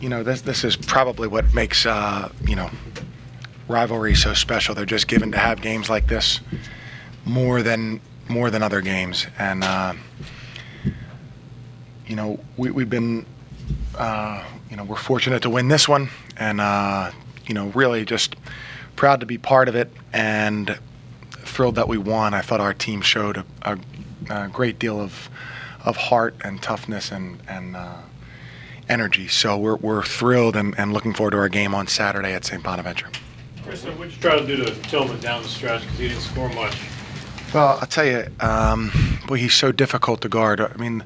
this is probably what makes rivalry so special. They're just given to have games like this more than other games, and we've been we're fortunate to win this one, and really just proud to be part of it, and thrilled that we won. I thought our team showed a great deal of heart and toughness and energy. So we're thrilled and looking forward to our game on Saturday at St. Bonaventure. Chris, what did you try to do to Tillman down the stretch because he didn't score much? Well, I'll tell you, boy, he's so difficult to guard. I mean,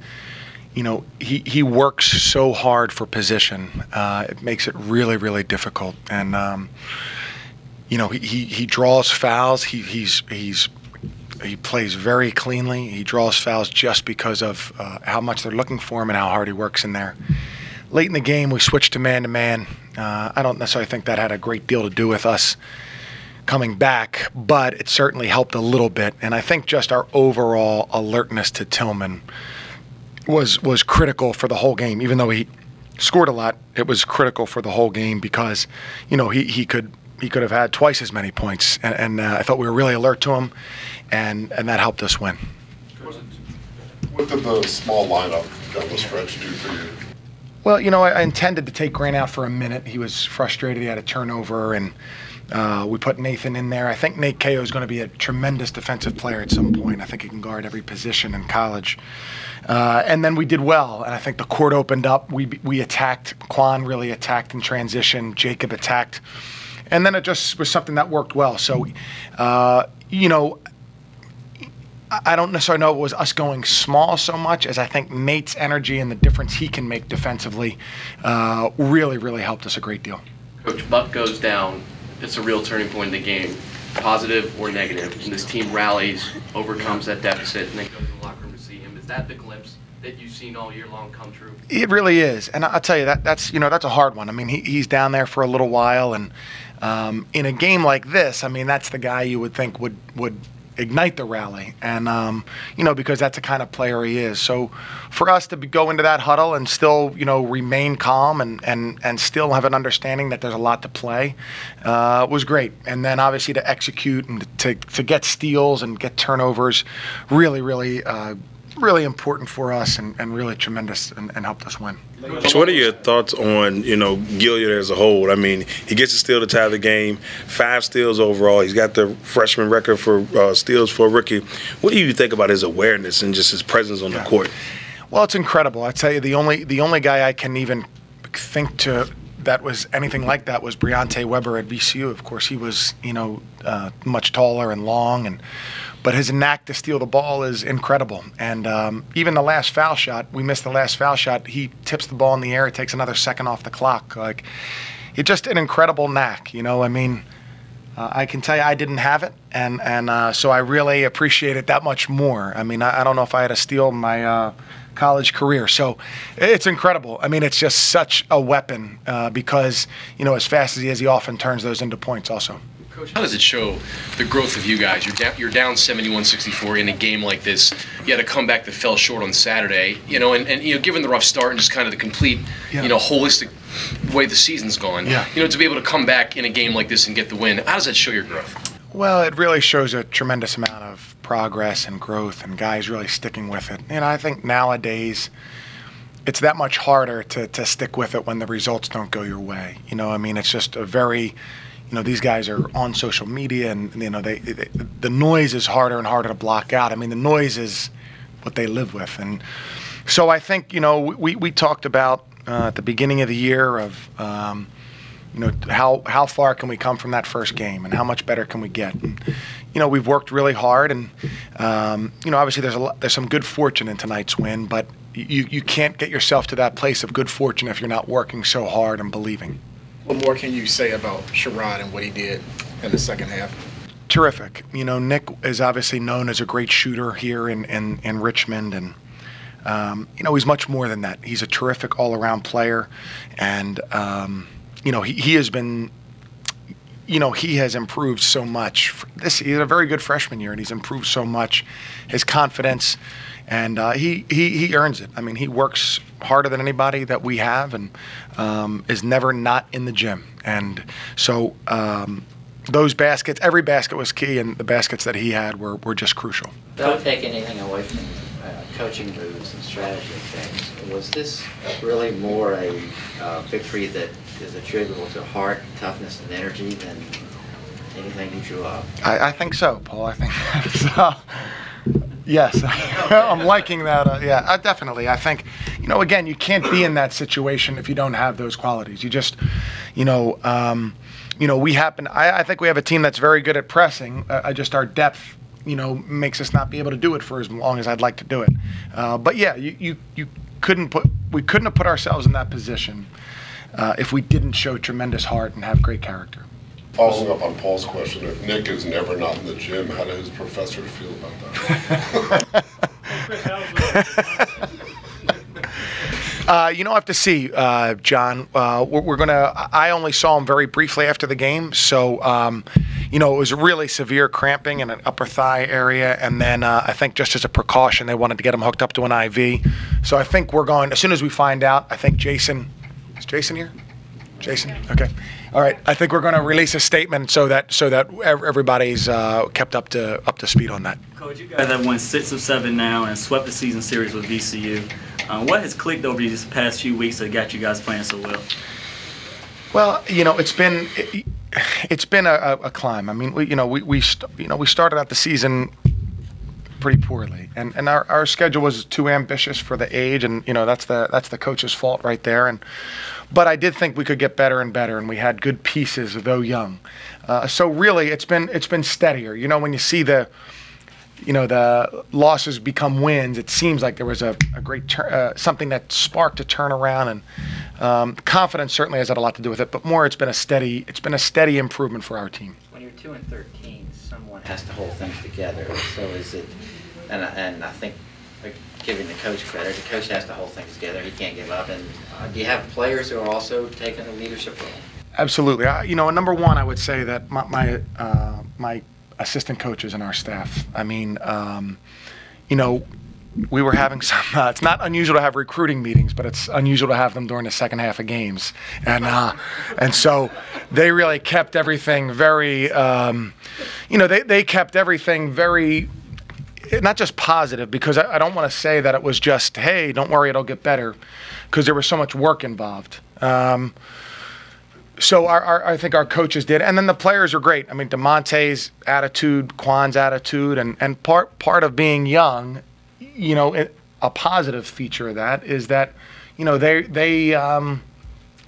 he works so hard for position. It makes it really, really difficult. And he draws fouls. He plays very cleanly. He draws fouls just because of how much they're looking for him and how hard he works in there. Late in the game, we switched to man-to-man. I don't necessarily think that had a great deal to do with us coming back, but it certainly helped a little bit. And I think just our overall alertness to Tillman was critical for the whole game. Even though he scored a lot, it was critical for the whole game because, he could have had twice as many points. And I thought we were really alert to him, and that helped us win. What did the small lineup down the stretch do for you? Well, I intended to take Grant out for a minute. He was frustrated. He had a turnover, and we put Nathan in there. I think Nate Ko is going to be a tremendous defensive player at some point. I think he can guard every position in college. And then we did well, and I think the court opened up. We attacked. Quan really attacked in transition. Jacob attacked. And then it just was something that worked well. So, I don't necessarily know if it was us going small so much as I think Nate's energy and the difference he can make defensively really, really helped us a great deal. Coach, Buck goes down. It's a real turning point in the game, positive or negative. And this team rallies, overcomes that deficit, and then goes to the locker room to see him. Is that the glimpse that you've seen all year long come true? It really is. And I'll tell you, that's a hard one. I mean, he's down there for a little while, and in a game like this, I mean, that's the guy you would think would ignite the rally, and because that's the kind of player he is. So for us to go into that huddle and still remain calm and still have an understanding that there's a lot to play was great. And then obviously to execute and to get steals and get turnovers, really, really really important for us and really tremendous and helped us win. So what are your thoughts on, Gilead as a whole? I mean, he gets a steal to tie the game, 5 steals overall. He's got the freshman record for steals for a rookie. What do you think about his awareness and just his presence on the court? Well, it's incredible. I tell you, the only guy I can even think to that was anything like that was Briante Weber at VCU. Of course, he was, much taller and long, but his knack to steal the ball is incredible. And even the last foul shot, we missed the last foul shot. He tips the ball in the air. It takes another second off the clock. It's just an incredible knack. I can tell you I didn't have it, and so I really appreciate it that much more. I mean, I don't know if I had a steal in my college career. So it's incredible. I mean, it's just such a weapon because, as fast as he is, he often turns those into points also. Coach, how does it show the growth of you guys? You're down 71-64 in a game like this. You had a comeback that fell short on Saturday, and given the rough start and just kind of the complete, holistic way the season's gone, to be able to come back in a game like this and get the win, how does that show your growth? Well, it really shows a tremendous amount of progress and growth and guys really sticking with it. I think nowadays it's that much harder to stick with it when the results don't go your way. It's just a very, these guys are on social media and, the noise is harder and harder to block out. I mean, the noise is what they live with. And so I think, we talked about at the beginning of the year of, how far can we come from that first game and how much better can we get? And, we've worked really hard and, obviously there's some good fortune in tonight's win, but you can't get yourself to that place of good fortune if you're not working so hard and believing. What more can you say about Sherrod and what he did in the second half? Terrific. Nick is obviously known as a great shooter here in Richmond, and he's much more than that. He's a terrific all-around player, and he has been he has improved so much. He's a very good freshman year, and he's improved so much. His confidence, and he earns it. I mean, he works harder than anybody that we have, and is never not in the gym. And so those baskets, every basket was key, and the baskets that he had were just crucial. Don't take anything away from coaching moves and strategy things. Was this really more a victory that is attributable to heart, toughness, and energy than anything you drew up? I think so, Paul. I think so. Yes, I'm liking that. Yeah, definitely. I think, again, you can't be in that situation if you don't have those qualities. You just, we happen. I think we have a team that's very good at pressing. Just our depth, makes us not be able to do it for as long as I'd like to do it. But yeah, we couldn't have put ourselves in that position if we didn't show tremendous heart and have great character. Following up on Paul's question, if Nick is never not in the gym, how do his professors feel about that? I have to see, John. We're gonna. I only saw him very briefly after the game, so it was really severe cramping in an upper thigh area, and then I think just as a precaution, they wanted to get him hooked up to an IV. So I think we're going as soon as we find out. I think Jason. Is Jason here? Jason. Okay. All right. I think we're going to release a statement so that everybody's kept up to speed on that. Coach, you guys have won 6 of 7 now and swept the season series with VCU. What has clicked over these past few weeks that got you guys playing so well? Well, it's been a climb. I mean, we started out the season pretty poorly, and our schedule was too ambitious for the age, and that's the coach's fault right there. But I did think we could get better and better, and we had good pieces, though young. So really, it's been steadier. When you see the losses become wins, it seems like there was a great something that sparked a turnaround, and confidence certainly has had a lot to do with it. But more, it's been a steady improvement for our team. When you're 2-13, someone has to hold things together. So is it? And I think, giving the coach credit, the coach has to hold things together. He can't give up. And do you have players who are also taking a leadership role? Absolutely. Number one, I would say that my assistant coaches and our staff. I mean, we were having some. It's not unusual to have recruiting meetings, but it's unusual to have them during the second half of games, and so they really kept everything very. They kept everything very. Not just positive, because I don't want to say that it was just, hey, don't worry, it'll get better, because there was so much work involved. So I think our coaches did, and then the players are great. I mean, DeMonte's attitude, Quan's attitude, and part of being young, a positive feature of that is that, they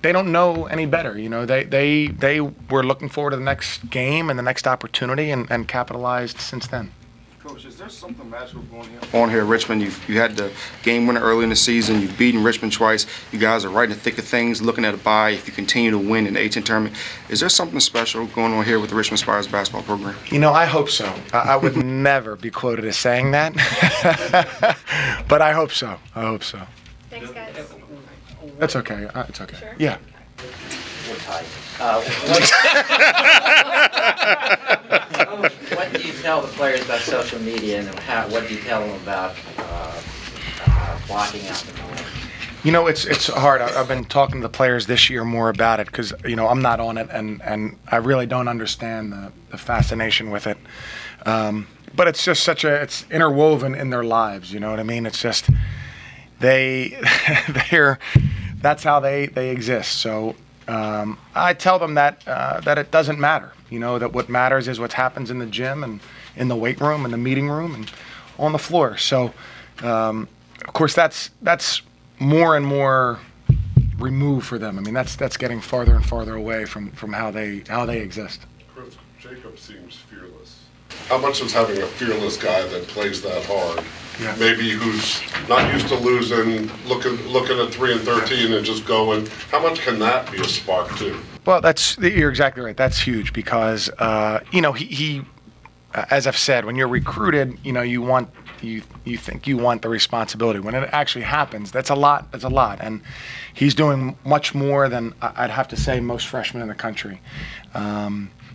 don't know any better. They were looking forward to the next game and the next opportunity, and capitalized since then. Coach, is there something magical going on here at Richmond? You had the game winner early in the season. You've beaten Richmond twice. You guys are right in the thick of things, looking at a bye. If you continue to win in the A-10 tournament, is there something special going on here with the Richmond Spires basketball program? I hope so. I would never be quoted as saying that, but I hope so. Thanks, guys. That's okay. It's okay. Sure? Yeah. We're tight. What do you tell the players about social media, and what do you tell them about blocking out the noise? It's hard. I've been talking to the players this year more about it because, I'm not on it, and I really don't understand the fascination with it. But it's just it's interwoven in their lives, you know what I mean? It's just, that's how they exist. So I tell them that it doesn't matter, that what matters is what happens in the gym and in the weight room and the meeting room and on the floor. So, of course, that's more and more removed for them. I mean, that's getting farther and farther away from how they exist. Chris, Jacob seems fearless. How much is having a fearless guy that plays that hard? Yeah. Maybe who's not used to losing, looking at 3-13 and just going. How much can that be a spark too? Well, you're exactly right. That's huge because he as I've said, when you're recruited, you want you think you want the responsibility. When it actually happens, that's a lot. That's a lot, and he's doing much more than I'd have to say most freshmen in the country.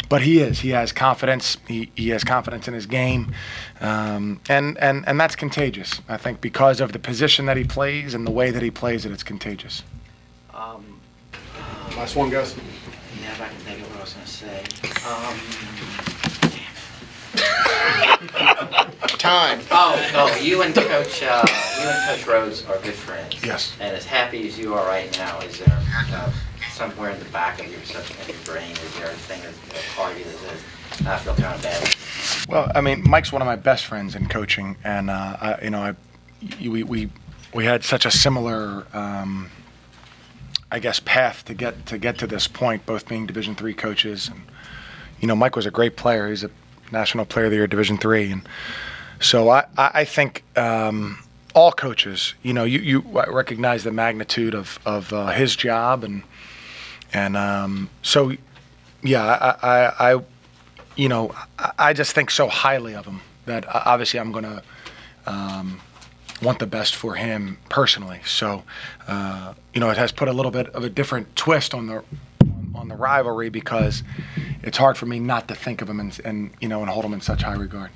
But he is. He has confidence. He has confidence in his game, and that's contagious. I think because of the position that he plays and the way that he plays it, it's contagious. Last one, guys. Yeah, if I can think of what I was going to say. Time. Oh, you and Coach Rhodes are good friends. Yes. And as happy as you are right now, is there somewhere in the back of your brain, is there a thing that part of you that says, I feel kind of bad? Well, I mean, Mike's one of my best friends in coaching, and we had such a similar, I guess, path to get to this point, both being Division III coaches. And Mike was a great player. He's a National Player of the Year, Division III, and so I think all coaches, you recognize the magnitude of his job, and so yeah, I just think so highly of him that obviously I'm going to want the best for him personally. So it has put a little bit of a different twist on the rivalry, because it's hard for me not to think of him and hold him in such high regard.